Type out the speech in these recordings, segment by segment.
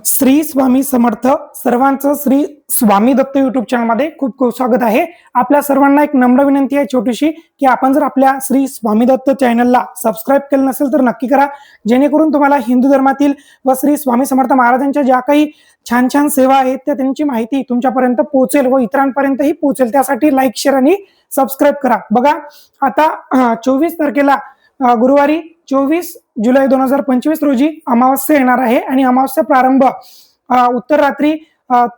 श्री स्वामी समर्थ. सर्वांचं श्री स्वामी दत्त युट्यूब चॅनलमध्ये खूप खूप स्वागत आहे. आपल्या सर्वांना एक नम्र विनंती आहे छोटीशी, की आपण जर आपल्या श्री स्वामी दत्त चॅनलला सबस्क्राईब केलं नसेल तर नक्की करा, जेणेकरून तुम्हाला हिंदू धर्मातील व श्री स्वामी समर्थ महाराजांच्या ज्या काही छान छान सेवा आहेत त्या त्यांची माहिती तुमच्यापर्यंत पोहोचेल व इतरांपर्यंतही पोहोचेल. त्यासाठी लाईक, शेअर आणि सबस्क्राईब करा. बघा, आता 24 तारखेला गुरुवारी 24 जुलै 2025 रोजी अमावस्या येणार आहे आणि अमावस्या प्रारंभ उत्तर रात्री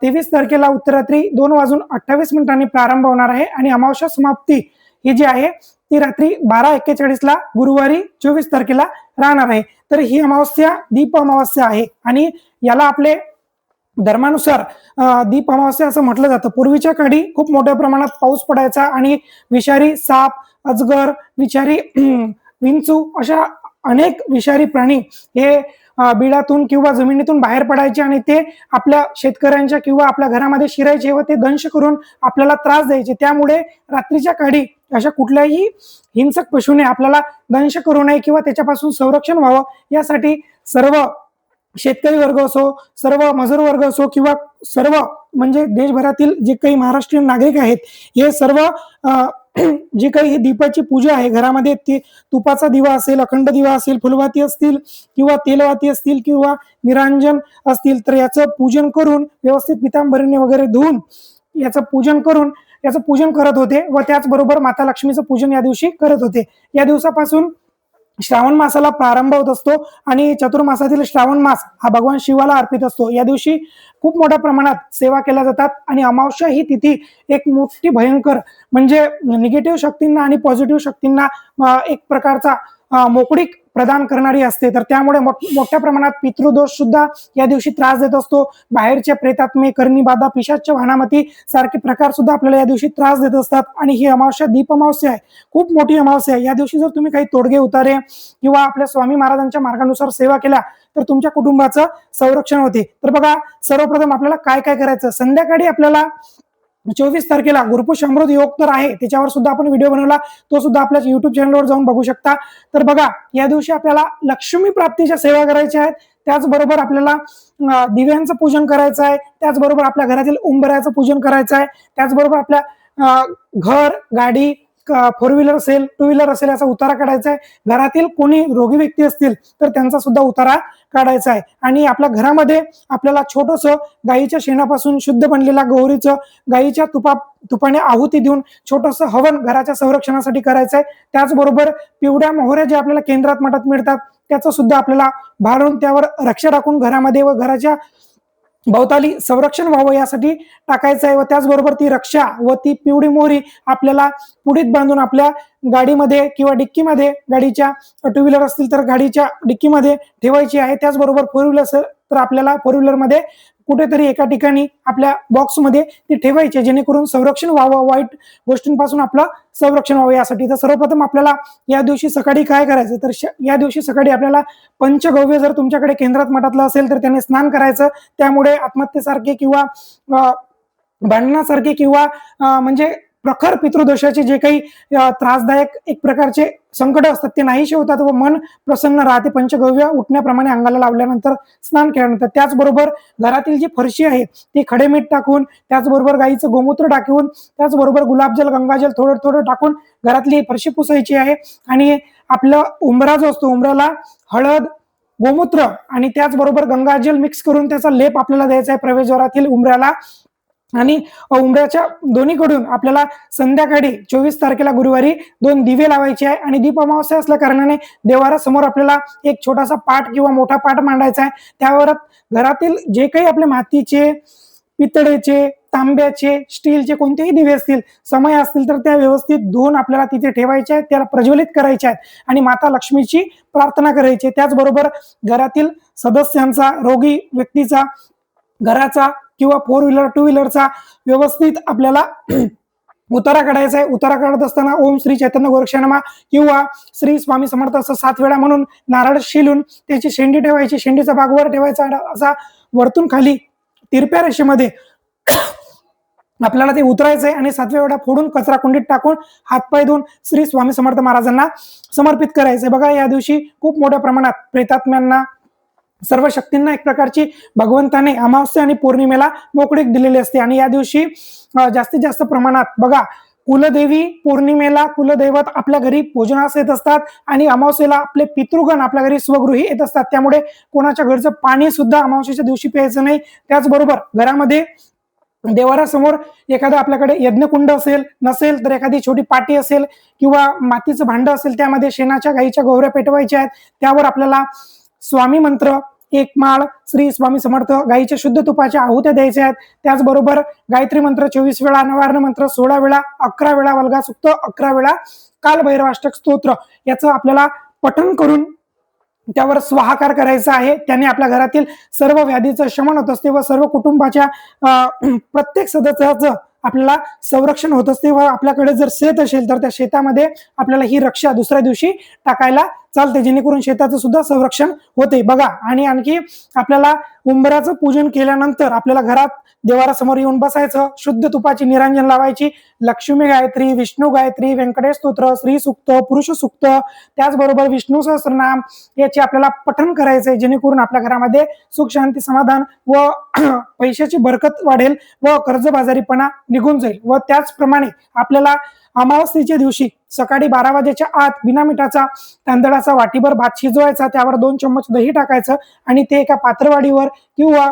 23 तारखेला उत्तर रात्री 2:28 प्रारंभ होणार आहे आणि अमावस्या समाप्ती ही जी आहे ती रात्री 12:41 ला गुरुवारी 24 तारखेला राहणार आहे. तर ही अमावस्या दीप अमावस्या आहे आणि याला आपले धर्मानुसार दीप अमावस्या असं म्हटलं जातं. पूर्वीच्या काळी खूप मोठ्या प्रमाणात पाऊस पडायचा आणि विषारी साप, अजगर, विषारी विंचू अशा अनेक विषारी प्राणी हे बिडातून किंवा जमिनीतून बाहेर पडायचे आणि ते आपल्या शेतकऱ्यांच्या किंवा आपल्या घरामध्ये शिरायचे व ते दंश करून आपल्याला त्रास द्यायचे. त्यामुळे रात्रीच्या काळी अशा कुठल्याही हिंसक पशुने आपल्याला दंश करू नये किंवा त्याच्यापासून संरक्षण व्हावं यासाठी सर्व शेतकरी वर्ग असो, सर्व मजूर वर्ग असो किंवा सर्व म्हणजे देशभरातील जे काही महाराष्ट्रीयन नागरिक आहेत हे सर्व जी काही दीपाची पूजा आहे घरामध्ये, ती तुपाचा दिवा असेल, अखंड दिवा असेल, फुलवाती असतील किंवा तेलवाती असतील किंवा निरांजन असतील तर याचं पूजन करून व्यवस्थित पितांबरीने वगैरे धुवून याचं पूजन करत होते व त्याचबरोबर माता लक्ष्मीचं पूजन या दिवशी करत होते. या दिवसापासून श्रावण मासाला प्रारंभ होत असतो आणि चतुर्मासातील श्रावण मास हा भगवान शिवाला अर्पित असतो. या दिवशी खूप मोठ्या प्रमाणात सेवा केल्या जातात आणि अमावस्या ही तिथी एक मोठी भयंकर म्हणजे निगेटिव्ह शक्तींना आणि पॉझिटिव्ह शक्तींना एक प्रकारचा मोकळीक प्रदान करणारी असते. तर त्यामुळे मोठ्या प्रमाणात पितृदोष सुद्धा या दिवशी त्रास देत असतो. बाहेरचे प्रेतात्मे, कर्णीबाधा, पिशाच वाहनामती सारखे प्रकार सुद्धा आपल्याला या दिवशी त्रास देत असतात आणि ही अमावस्या दीप अमावस्या आहे, खूप मोठी अमावस्या आहे. या दिवशी जर तुम्ही काही तोडगे उतारे किंवा आपल्या स्वामी महाराजांच्या मार्गानुसार सेवा केल्या तर तुमच्या कुटुंबाचं संरक्षण होते. तर बघा, सर्वप्रथम आपल्याला काय काय करायचं. संध्याकाळी आपल्याला 24 तारखेला गुरुपुष अमृत योग तर आहे, त्याच्यावर सुद्धा आपण व्हिडिओ बनवला, तो सुद्धा आपल्या युट्यूब चॅनलवर जाऊन बघू शकता. तर बघा, या दिवशी आपल्याला लक्ष्मी प्राप्तीच्या सेवा करायच्या आहेत. त्याचबरोबर आपल्याला दिव्यांचं पूजन करायचं आहे. त्याचबरोबर आपल्या घरातील उंबऱ्याचं पूजन करायचं आहे. त्याचबरोबर आपल्या घर, गाडी, 4 व्हीलर असेल, 2 व्हीलर असेल याचा उतारा काढायचा आहे. घरातील कोणी रोगी व्यक्ती असतील तर त्यांचा सुद्धा उतारा काढायचा आहे. आणि आपल्या घरामध्ये आपल्याला छोटंसं गाईच्या शेणापासून शुद्ध बनलेला गौरीचं गाईच्या तुपाने आहुती देऊन छोटंसं हवन घराच्या संरक्षणासाठी करायचं आहे. त्याचबरोबर पिवळ्या मोहऱ्या जे आपल्याला केंद्रात मठात मिळतात त्याचं सुद्धा आपल्याला भारून त्यावर रक्षा टाकून घरामध्ये व घराच्या भोवताली संरक्षण व्हावं यासाठी टाकायचं आहे. व त्याचबरोबर ती रक्षा व ती पिवळी मोहरी आपल्याला पुढीत बांधून आपल्या गाडीमध्ये किंवा डिक्कीमध्ये, गाडीच्या 2 व्हीलर असतील तर गाडीच्या डिक्कीमध्ये ठेवायची आहे. त्याचबरोबर 4 व्हीलर असेल तर आपल्याला 4 व्हीलर मध्ये कुठेतरी एका ठिकाणी आपल्या बॉक्समध्ये ती ठेवायची, जेणेकरून संरक्षण व्हावं, वाईट गोष्टींपासून आपलं संरक्षण व्हावं यासाठी. तर सर्वप्रथम आपल्याला या दिवशी सकाळी काय करायचं, तर या दिवशी सकाळी आपल्याला पंचगव्य जर तुमच्याकडे केंद्रात मठातलं असेल तर त्याने स्नान करायचं. त्यामुळे आत्महत्येसारखे किंवा भांडणासारखे किंवा म्हणजे प्रखर पितृदोषाचे जे काही त्रासदायक एक प्रकारचे संकट असतात ते नाहीसे होतात व मन प्रसन्न राहते पंचगव्य उठण्याप्रमाणे अंगाला लावल्यानंतर, स्नान केल्यानंतर. त्याचबरोबर घरातील जी फरशी आहे ती खडे मीठ टाकून, त्याचबरोबर गाईचं गोमूत्र टाकून, त्याचबरोबर गुलाबजल, गंगाजल थोडं थोडं टाकून घरातली फरशी पुसायची आहे. आणि आपला उंबरा जो असतो, उंबराला हळद, गोमूत्र आणि त्याचबरोबर गंगाजल मिक्स करून त्याचा लेप आपल्याला द्यायचा आहे प्रवेशद्वारातील उंबऱ्याला. आणि उंबऱ्याच्या दोन्हीकडून आपल्याला संध्याकाळी 24 तारखेला गुरुवारी 2 दिवे लावायचे आहे. आणि दीप अमावस्या असल्या कारणाने देवारासमोर आपल्याला एक छोटासा पाट किंवा मोठा पाट मांडायचा आहे. त्यावर घरातील जे काही आपले मातीचे, पितळेचे, तांब्याचे, स्टीलचे कोणतेही दिवे असतील, समय असतील तर त्या व्यवस्थित धुवून आपल्याला तिथे ठेवायचे आहेत, त्याला प्रज्वलित करायचे आहेत आणि माता लक्ष्मीची प्रार्थना करायची. त्याचबरोबर घरातील सदस्यांचा, रोगी व्यक्तीचा, घराचा किंवा 4 व्हीलर 2 व्हीलरचा व्यवस्थित आपल्याला उतारा काढायचा आहे. उतारा काढत असताना ओम श्री चैतन्य गोरक्षाय नमः किंवा श्री स्वामी समर्थ असं 7 वेळा म्हणून नारळ शिलून त्याची शेंडी ठेवायची, शेंडीचा भाग वर ठेवायचा, असा वरतून खाली तिरप्या रेषेमध्ये आपल्याला ते उतरायचं आहे आणि 7व्या वेळा फोडून कचरा कुंडीत टाकून हातपाय धुवून श्री स्वामी समर्थ महाराजांना समर्पित करायचंय. बघा, या दिवशी खूप मोठ्या प्रमाणात प्रेतात्म्यांना सर्व शक्तींना एक प्रकारची भगवंताने अमावस्या आणि पौर्णिमेला मोकळीक दिलेली असते आणि या दिवशी जास्तीत जास्त प्रमाणात बघा कुलदेवी पौर्णिमेला कुलदैवत आपल्या घरी पूजनास येत असतात आणि अमावस्येला आपले पितृगण आपल्या घरी स्वगृही येत असतात. त्यामुळे कोणाच्या घरचं पाणी सुद्धा अमावस्येच्या दिवशी प्यायचं नाही. त्याचबरोबर घरामध्ये देवारासमोर एखादा आपल्याकडे यज्ञकुंड असेल, नसेल तर एखादी छोटी पाटी असेल किंवा मातीचं भांड असेल, त्यामध्ये शेणाच्या गाईच्या गोवऱ्या पेटवायच्या आहेत. त्यावर आपल्याला स्वामी मंत्र एक माळ, श्री स्वामी समर्थ, गाईच्या शुद्ध तुपाच्या आहुत्या द्यायच्या आहेत. त्याचबरोबर गायत्री मंत्र 24 वेळा, नवार्ण मंत्र 16 वेळा, 11 वेळा वल्गा सुक्त, 11 वेळा कालभैरवाष्टक स्तोत्र याचं आपल्याला पठण करून त्यावर स्वाहाकार करायचा आहे. त्याने आपल्या घरातील सर्व व्याधीचं शमन होत असते व सर्व कुटुंबाच्या प्रत्येक सदस्याचं आपल्याला संरक्षण होत असते व आपल्याकडे जर शेत असेल तर त्या शेतामध्ये आपल्याला ही रक्षा दुसऱ्या दिवशी टाकायला चालते, जेणेकरून शेताचं सुद्धा संरक्षण होते. बघा, आणि आणखी आपल्याला उंबराचं पूजन केल्यानंतर आपल्याला घरात देवारासमोर येऊन बसायचं, शुद्ध तुपाची निरांजन लावायची, लक्ष्मी गायत्री, विष्णू गायत्री, व्यंकटेश स्तोत्र, श्री सुक्त, पुरुष सुक्त, त्याचबरोबर विष्णू सहस्रनाम याचे आपल्याला पठण करायचंय, जेणेकरून आपल्या घरामध्ये सुख शांती समाधान व पैशाची बरकत वाढेल व कर्जबाजारीपणा निघून जाईल. व त्याचप्रमाणे आपल्याला अमावस्येच्या दिवशी सकाळी 12 वाजेच्या आत बिना मिठाचा तांदळाचा वाटीभर भात शिजवायचा, त्यावर 2 चम्मच दही टाकायचं आणि ते एका पात्रवाडीवर किंवा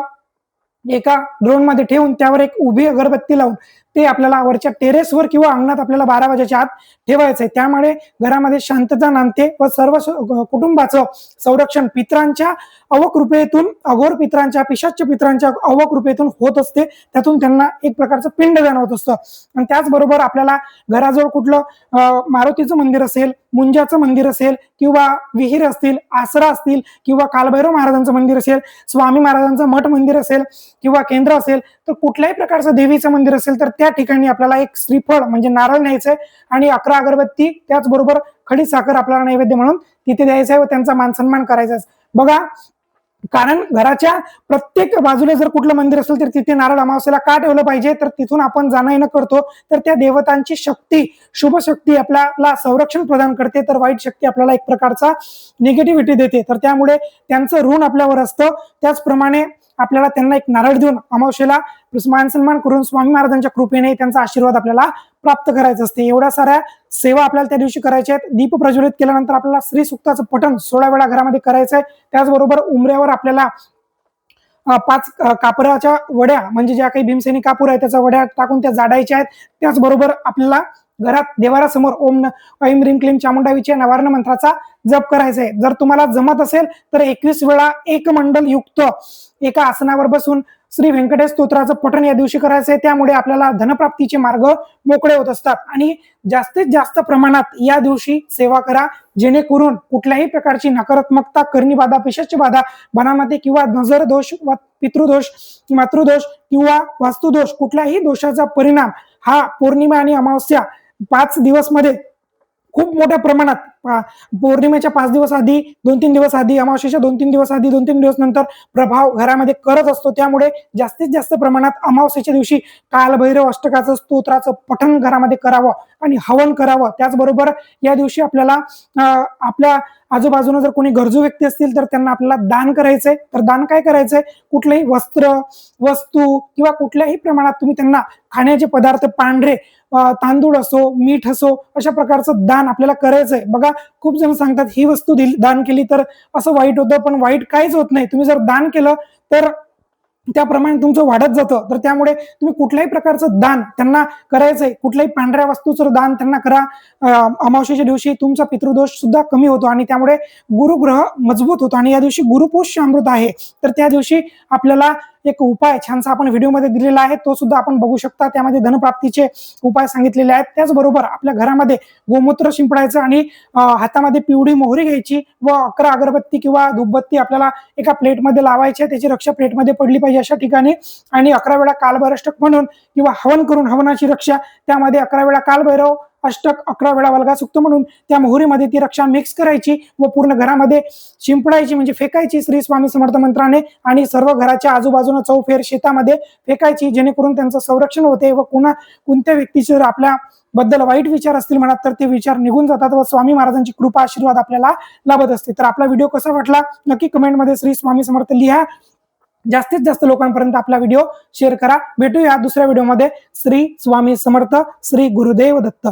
एका ड्रोन मध्ये ठेवून त्यावर एक उभी अगरबत्ती लावून ते आपल्याला वरच्या टेरेसवर किंवा अंगणात आपल्याला 12 वाजेच्या आत ठेवायचंय. त्यामुळे घरामध्ये शांतता नांदते व सर्व कुटुंबाचं संरक्षण पितरांच्या अवकृपेतून, अघोर पितरांच्या, पिशाच्य पितरांच्या अवकृपेतून होत असते. त्यातून त्यांना एक प्रकारचं पिंडदान होत असतं. आणि त्याचबरोबर आपल्याला घराजवळ कुठलं मारुतीचं मंदिर असेल, मुंजाचं मंदिर असेल किंवा विहीर असतील, आसरा असतील किंवा कालभैरव महाराजांचं मंदिर असेल, स्वामी महाराजांचं मठ मंदिर असेल किंवा केंद्र असेल, तर कुठल्याही प्रकारचं देवीचं मंदिर असेल तर त्या ठिकाणी आपल्याला एक श्रीफळ म्हणजे नारळ न्यायचंय आणि 11 अगरबत्ती, त्याचबरोबर खडी साखर आपल्याला नैवेद्य म्हणून तिथे द्यायचं आहे व त्यांचा मानसन्मान करायचा आहे. बघा, कारण घराच्या प्रत्येक बाजूला जर कुठलं मंदिर असेल तर तिथे नारळ अमावस्येला का ठेवलं पाहिजे, तर तिथून आपण जाणं येणं करतो तर त्या देवतांची शक्ती, शुभ शक्ती आपल्याला संरक्षण प्रदान करते, तर वाईट शक्ती आपल्याला एक प्रकारचा निगेटिव्हिटी देते, तर त्यामुळे त्यांचं ऋण आपल्यावर असतं. त्याचप्रमाणे आपल्याला त्यांना एक नारळ देऊन अमावस्येला मान सन्मान करून स्वामी महाराजांच्या कृपेने त्यांचा आशीर्वाद आपल्याला प्राप्त करायचा असते. एवढ्या साऱ्या सेवा आपल्याला त्या दिवशी करायच्या आहेत. दीप प्रज्वलित केल्यानंतर आपल्याला श्री सुक्ताचं पठण 16 वेळा घरामध्ये करायचं आहे. त्याचबरोबर उंबऱ्यावर आपल्याला 5 कापराच्या वड्या म्हणजे ज्या काही भीमसेनी कापूर आहे त्याच्या वड्या टाकून त्या जाडायच्या आहेत. त्याचबरोबर आपल्याला घरात देवारासमोर ओम ऐं ह्रीं क्लीं चामुंडावीच्या नवार्ण मंत्राचा जप करायचा आहे. जर तुम्हाला जमत असेल तर 21 वेळा एक मंडल युक्त एका आसनावर बसून श्री व्यंकटेश स्तोत्राचं पठण या दिवशी करायचं आहे. त्यामुळे आपल्याला धनप्राप्तीचे मार्ग मोकळे होत असतात. आणि जास्तीत जास्त प्रमाणात या दिवशी सेवा करा, जेणेकरून कुठल्याही प्रकारची नकारात्मकता, करणी बाधा, पिशाची बाधा मनामध्ये किंवा नजर दोष, पितृदोष, मातृदोष किंवा वास्तुदोष, कुठल्याही दोषाचा परिणाम हा पौर्णिमा आणि अमावस्या 5 दिवस मध्ये खूप मोठ्या प्रमाणात, पौर्णिमेच्या 5 दिवस आधी, 2-3 दिवस आधी, अमावस्येच्या 2-3 दिवस आधी, 2-3 दिवस नंतर प्रभाव घरामध्ये करत असतो. त्यामुळे जास्तीत जास्त प्रमाणात अमावस्येच्या दिवशी कालभैरव अष्टकाचं स्तोत्राचं पठण घरामध्ये करावं आणि हवन करावं. त्याचबरोबर या दिवशी आपल्याला आपल्या आजूबाजूला जर कोणी गरजू व्यक्ती असतील तर त्यांना आपल्याला दान करायचंय. तर दान काय करायचंय, कुठलंही वस्त्र, वस्तू किंवा कुठल्याही प्रमाणात तुम्ही त्यांना खाण्याचे पदार्थ, पांढरे तांदूळ असो, मीठ असो, अशा प्रकारचं दान आपल्याला करायचंय. बघा, खूप जण सांगतात ही वस्तू दान केली तर असं वाईट होतं, पण वाईट काहीच होत नाही. तुम्ही जर दान केलं तर त्याप्रमाणे तुमचं वाढत जातं. तर त्यामुळे तुम्ही कुठल्याही प्रकारचं दान त्यांना करायचंय. कुठल्याही पांढऱ्या वस्तूचं दान त्यांना करा. अमावस्येच्या दिवशी तुमचा पितृदोष सुद्धा कमी होतो आणि त्यामुळे गुरुग्रह मजबूत होतो. आणि या दिवशी गुरुपुष्य अमृत आहे, तर त्या दिवशी आपल्याला एक उपाय छानसा आपण व्हिडिओमध्ये दिलेला आहे, तो सुद्धा आपण बघू शकता. त्यामध्ये धनप्राप्तीचे उपाय सांगितलेले आहेत. त्याचबरोबर आपल्या घरामध्ये गोमूत्र शिंपडायचं आणि हातामध्ये पिवळी मोहरी घ्यायची व 11 अगरबत्ती किंवा धूपबत्ती आपल्याला एका प्लेटमध्ये लावायची, त्याची रक्षा प्लेटमध्ये पडली पाहिजे अशा ठिकाणी. आणि 11 वेळा कालभैरवाष्टक म्हणून किंवा हवन करून हवनाची रक्षा, त्यामध्ये 11 वेळा कालभैरव अष्टक 11 वेळा वल्गा सुक्त म्हणून त्या मोहरीमध्ये ती रक्षा मिक्स करायची व पूर्ण घरामध्ये शिंपडायची म्हणजे फेकायची श्री स्वामी समर्थ मंत्राने, आणि सर्व घराच्या आजूबाजूला चौफेर शेतामध्ये फेकायची, जेणेकरून त्यांचं संरक्षण होते व कोणत्या व्यक्तीचे जर आपल्या बद्दल वाईट विचार असतील मनात तर ते विचार निघून जातात व स्वामी महाराजांची कृपा आशीर्वाद आपल्याला लाभत असते. तर आपला व्हिडिओ कसा वाटला नक्की कमेंटमध्ये श्री स्वामी समर्थ लिहा. जास्तीत जास्त लोकांपर्यंत आपला व्हिडिओ शेअर करा. भेटूया दुसऱ्या व्हिडिओमध्ये. श्री स्वामी समर्थ. श्री गुरुदेव दत्त.